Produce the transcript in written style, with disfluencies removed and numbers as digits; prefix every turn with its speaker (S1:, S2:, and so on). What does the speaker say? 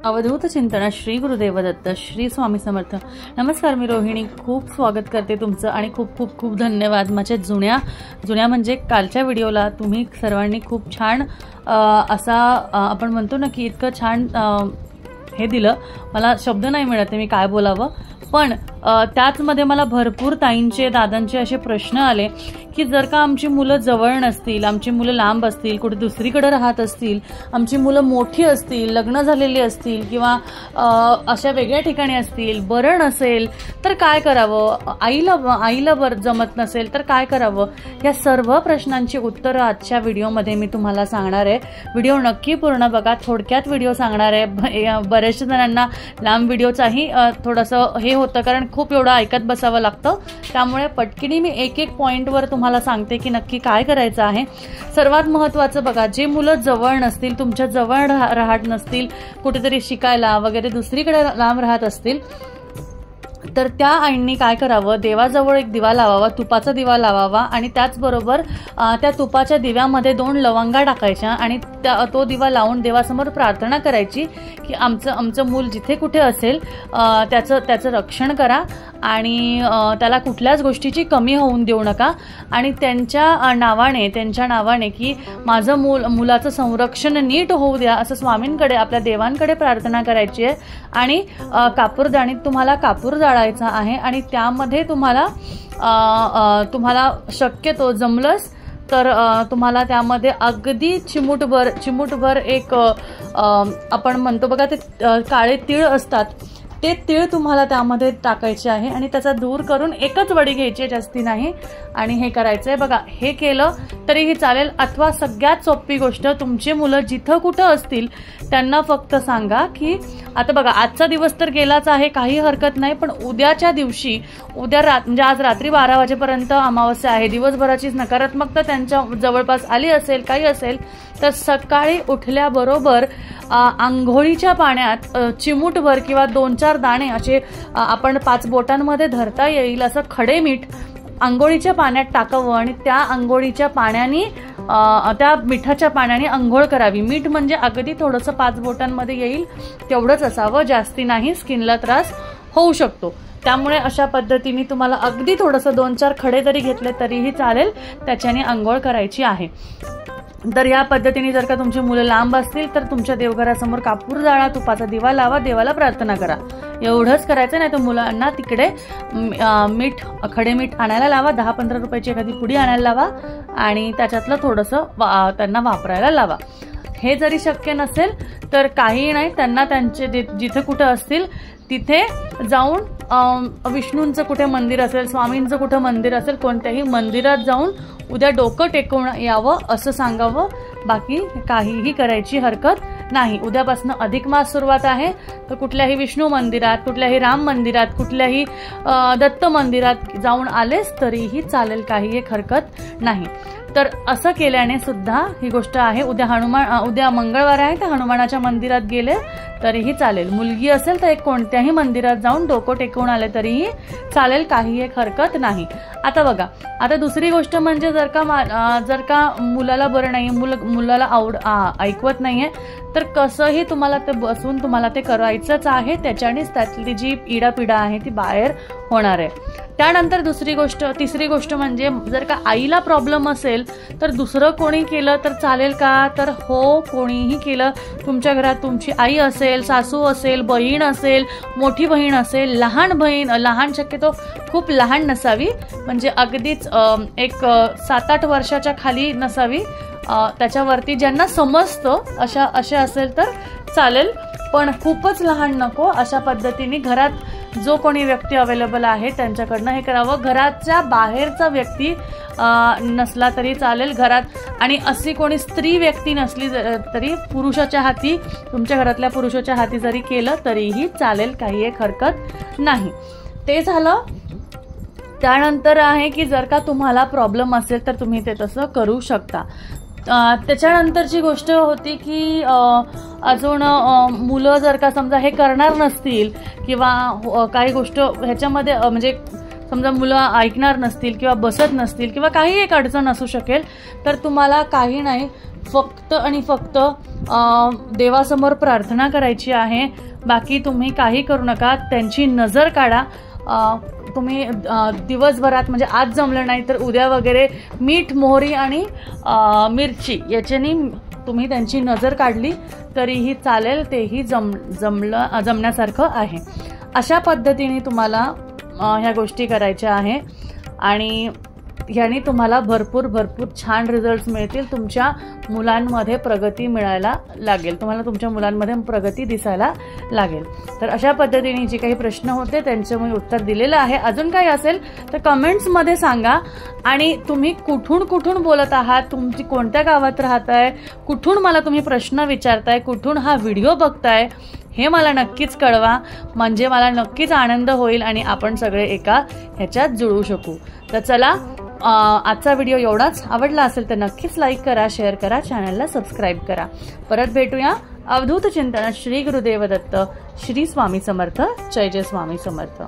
S1: अवधूत चिंतन श्री गुरुदेव दत्त श्री स्वामी समर्थ। नमस्कार, मी रोहिणी खूप स्वागत करते तुमचं आणि खूप खूप खूप धन्यवाद। माझ्या जुन्या म्हणजे कालच्या व्हिडिओला तुम्ही सर्वांनी खूप छान असा आपण म्हणतो ना की इतकं छान हे दिलं, मला शब्द नाही मिळत मी काय बोलावं। पण त्याचमध्ये मला भरपूर ताईंचे दादांचे असे प्रश्न आले की जर का आमची मुलं जवळ नसतील, आमची मुलं लांब असतील, कुठे दुसरीकडे राहत असतील, आमची मुलं मोठी असतील, लग्न झालेली असतील किंवा अशा वेगळ्या ठिकाणी असतील, बरं नसेल तर काय करावं, आईला जमत नसेल तर काय करावं, या सर्व प्रश्नांची उत्तरं आजच्या व्हिडिओमध्ये मी तुम्हाला सांगणार आहे। व्हिडिओ नक्की पूर्ण बघा, थोडक्यात व्हिडिओ सांगणार आहे। बऱ्याचशा जणांना लांब व्हिडिओचाही थोडंसं हे होतं कारण खूप एवढं ऐकत बसावं लागतं, त्यामुळे पटकिनी मी एक एक पॉईंटवर तुम्हाला सांगते की नक्की काय करायचं आहे। सर्वात महत्त्वाचं बघा, जे मुलं जवळ नसतील, तुमच्या जवळ राहत नसतील, कुठेतरी शिकायला वगैरे दुसरीकडे लांब राहत असतील तर त्या आईंनी काय करावं, देवाजवळ एक दिवा लावावा, तुपाचा दिवा लावावा आणि त्याचबरोबर त्या तुपाच्या दिव्यामध्ये 2 लवंगा टाकायच्या आणि तो दिवा लावून देवासमोर प्रार्थना करायची की आमचं मूल जिथे कुठे असेल त्याचं रक्षण करा आणि त्याला कुठल्याच गोष्टीची कमी होऊन देऊ नका आणि त्यांच्या नावाने की माझं मुलाचं संरक्षण नीट होऊ द्या असं स्वामींकडे, आपल्या देवांकडे प्रार्थना करायची आहे। आणि कापूरदाणीत तुम्हाला कापूर जाळायचा आहे आणि त्यामध्ये तुम्हाला शक्यतो जमलंच तर तुम्हाला त्यामध्ये अगदी चिमूटभर एक आपण म्हणतो बघा ते काळे तीळ असतात, ते तीळ तुम्हाला त्यामध्ये टाकायचे आहे आणि त्याचा दूर करून एकच वडी घ्यायची आहे, जास्ती नाही, आणि हे करायचं आहे। बघा, हे केलं तरीही चालेल। अथवा सगळ्यात सोपी गोष्ट, तुमचे मुलं जिथं कुठं असतील त्यांना फक्त सांगा की आता बघा आजचा दिवस तर गेलाच आहे, काही हरकत नाही, पण उद्याच्या दिवशी म्हणजे आज रात्री 12 वाजेपर्यंत अमावस्या आहे, दिवसभराचीच नकारात्मकता त्यांच्या जवळपास आली असेल, काही असेल तर सकाळी उठल्याबरोबर आंघोळीच्या पाण्यात चिमूटभर किंवा 2-4 दाणे असे आपण 5 बोटांमध्ये धरता येईल असं खडे मीठ आंघोळीच्या पाण्यात टाकावं आणि त्या आंघोळीच्या पाण्याने त्या मिठाच्या पाण्याने आंघोळ करावी। मीठ म्हणजे अगदी थोडंसं 5 बोटांमध्ये येईल तेवढंच असावं, जास्ती नाही, स्किनला त्रास होऊ शकतो। त्यामुळे अशा पद्धतीने तुम्हाला अगदी थोडंसं 2-4 खडे जरी घेतले तरीही चालेल, त्याच्याने आंघोळ करायची आहे। तर या पद्धतीने जर का तुमची मुलं लांब असतील तर तुमच्या देवघरासमोर कापूर जाळा, तुपाचा दिवा लावा, देवाला प्रार्थना करा, एवढंच करायचं। नाही तर मुलांना तिकडे खडे मीठ आणायला लावा, 10-15 रुपयाची एखादी पुडी आणायला लावा आणि त्याच्यातलं थोडंसं त्यांना वापरायला लावा। हे जरी शक्य नसेल तर काही नाही, त्यांना त्यांचे जिथे कुठं असतील तिथे जाऊन विष्णूंचं कुठे मंदिर असेल, स्वामींचं कुठं मंदिर असेल, कोणत्याही मंदिरात जाऊन उद्या डोकं टेकवून यावं असं सांगावं, बाकी काहीही करायची हरकत नाही। उद्यापासून अधिक मास सुरुवात आहे तर कुठल्याही विष्णू मंदिरात, कुठल्याही राम मंदिरात, कुठल्याही दत्त मंदिरात जाऊन आलेस तरीही चालेल, काही एक हरकत नाही। तर असं केल्याने सुद्धा ही गोष्ट आहे। उद्या मंगळवार आहे तर हनुमानाच्या मंदिरात गेले तरीही चालेल, मुलगी असेल तर कोणत्याही मंदिरात जाऊन डोकं टेकवून आले तरीही चालेल, काही एक हरकत नाही। आता बघा, आता दुसरी गोष्ट म्हणजे जर का मुलाला बरं नाही, मुलाला ऐकवत नाहीये तर कसंही तुम्हाला ते बसून तुम्हाला ते करायचंच आहे, त्याच्यानेच त्यातली जी इडापिडा आहे ती बाहेर होणार आहे। त्यानंतर तिसरी गोष्ट म्हणजे जर का आईला प्रॉब्लेम असेल तर दुसरं कोणी केलं तर चालेल का, तर हो, कोणीही केलं, तुमच्या घरात तुमची आई असेल, सासू असेल, बहीण असेल, मोठी बहीण असेल, लहान शक्यतो खूप लहान नसावी, म्हणजे अगदीच एक 7-8 वर्षाच्या खाली नसावी, त्याच्यावरती ज्यांना समजतं अशा असेल तर चालेल, पण खूपच लहान नको। अशा पद्धतीने घरात जो कोणी व्यक्ती अवेलेबल आहे त्यांच्याकडनं हे करावं। घराच्या बाहेरचा व्यक्ती नसला तरी चालेल घरात, आणि अशी कोणी स्त्री व्यक्ती नसली तरी पुरुषाच्या हाती, तुमच्या घरातल्या पुरुषाच्या हाती जरी केलं तरीही चालेल, काही एक हरकत नाही। ते झालं। त्यानंतर आहे की जर का तुम्हाला प्रॉब्लेम असेल तर तुम्ही ते तसं करू शकता। त्याच्यानंतरची गोष्ट होती की अजून मुलं जर का समजा हे करणार नसतील किंवा काही गोष्ट ह्याच्यामध्ये म्हणजे समजा मुलं ऐकणार नसतील किंवा बसत नसतील किंवा काही एक अडचण असू शकेल तर तुम्हाला काही नाही, फक्त आणि फक्त देवासमोर प्रार्थना करायची आहे. बाकी तुम्ही काही करू नका. त्यांची नजर काढा. तुम्ही दिवसभरात म्हणजे आज जमलं नाही तर उद्या वगैरे मीठ, मोहरी आणि मिरची याच्यानी तुम्ही त्यांची नजर काढली तरीही चालेल. तेही जमण्यासारखं आहे. अशा पद्धतीने तुम्हाला ह्या गोष्टी करायच्या आहे आणि ह्यानी तुम्हाला भरपूर छान रिझल्ट्स मिळतील. तुमच्या मुलांमध्ये प्रगती मिळायला लागेल. तुम्हाला तुमच्या मुलांमध्ये प्रगती दिसायला लागेल. तर अशा पद्धतीने जे काही प्रश्न होते त्यांचं मी उत्तर दिलेलं आहे. अजून काही असेल तर कमेंट्समध्ये सांगा. आणि तुम्ही कुठून बोलत आहात, तुमची कोणत्या गावात राहताय, कुठून मला तुम्ही प्रश्न विचारताय, कुठून हा व्हिडिओ बघताय हे मला नक्कीच कळवा. म्हणजे मला नक्कीच आनंद होईल आणि आपण सगळे एका ह्याच्यात जुळू शकू. तर चला, आजचा व्हिडिओ एवढाच. आवडला असेल तर नक्कीच लाईक करा, शेअर करा, चॅनलला सबस्क्राईब करा. परत भेटूया अवधूत चिंतन. श्री गुरुदेव दत्त. श्री स्वामी समर्थ. जय जय स्वामी समर्थ.